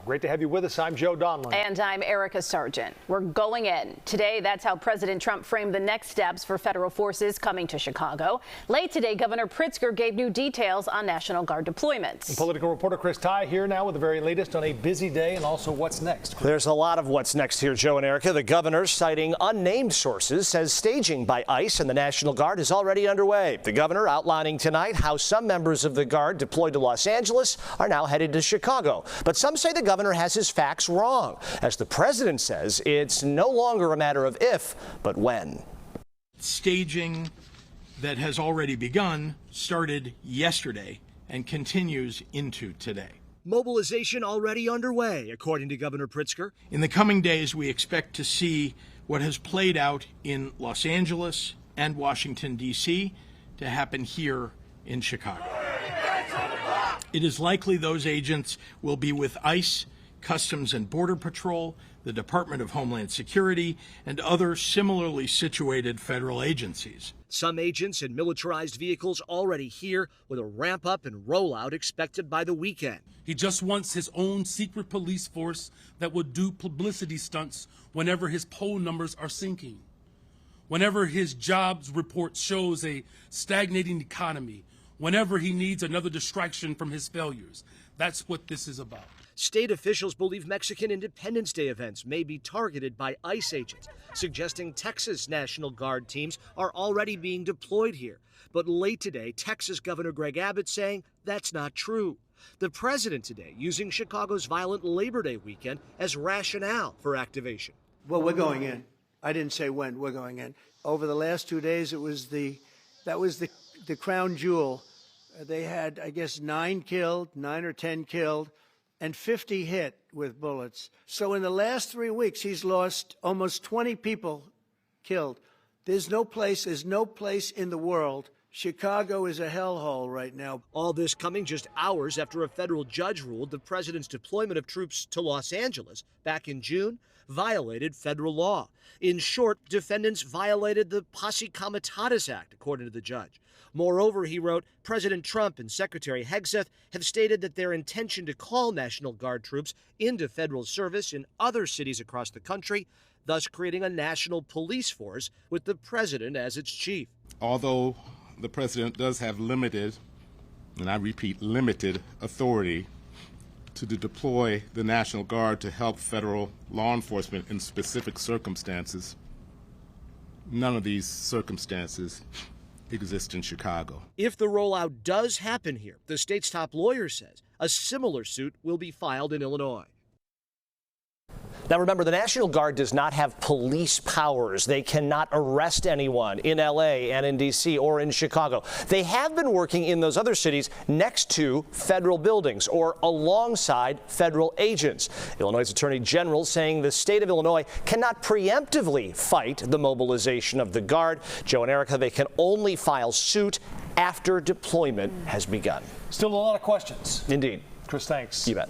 Great to have you with us. I'm Joe Donlin. And I'm Erica Sargent. We're going in. Today, that's how President Trump framed the next steps for federal forces coming to Chicago. Late today, Governor Pritzker gave new details on National Guard deployments. And political reporter Chris Tye here now with the very latest on a busy day and also what's next. There's a lot of what's next here, Joe and Erica. The governor, citing unnamed sources, says staging by ICE and the National Guard is already underway. The governor outlining tonight how some members of the Guard deployed to Los Angeles are now headed to Chicago. But some say the governor has his facts wrong. As the president says, it's no longer a matter of if, but when. Staging that has already begun started yesterday and continues into today. Mobilization already underway, according to Governor Pritzker. In the coming days, we expect to see what has played out in Los Angeles and Washington, D.C. to happen here in Chicago. It is likely those agents will be with ICE, Customs and Border Patrol, the Department of Homeland Security, and other similarly situated federal agencies. Some agents in militarized vehicles already here, with a ramp-up and rollout expected by the weekend. He just wants his own secret police force that will do publicity stunts whenever his poll numbers are sinking, whenever his jobs report shows a stagnating economy, whenever he needs another distraction from his failures. That's what this is about. State officials believe Mexican Independence Day events may be targeted by ICE agents, suggesting Texas National Guard teams are already being deployed here. But late today, Texas Governor Greg Abbott saying that's not true. The president today using Chicago's violent Labor Day weekend as rationale for activation. Well, we're going in. I didn't say when. We're going in. Over the last 2 days, that was the crown jewel. They had, I guess, 9 or 10 killed, and 50 hit with bullets. So in the last 3 weeks, he's lost almost 20 people killed. There's no place in the world. Chicago is a hellhole right now. All this coming just hours after a federal judge ruled the president's deployment of troops to Los Angeles back in June violated federal law. In short, defendants violated the Posse Comitatus Act, according to the judge. Moreover, he wrote, President Trump and Secretary Hegseth have stated that their intention to call National Guard troops into federal service in other cities across the country, thus creating a national police force with the president as its chief. Although the president does have limited, and I repeat, limited authority to deploy the National Guard to help federal law enforcement in specific circumstances, none of these circumstances exist in Chicago. If the rollout does happen here, the state's top lawyer says a similar suit will be filed in Illinois. Now remember, the National Guard does not have police powers. They cannot arrest anyone in L.A. and in D.C. or in Chicago. They have been working in those other cities next to federal buildings or alongside federal agents. Illinois' Attorney General saying the state of Illinois cannot preemptively fight the mobilization of the Guard. Joe and Erica, they can only file suit after deployment has begun. Still a lot of questions. Indeed. Chris, thanks. You bet.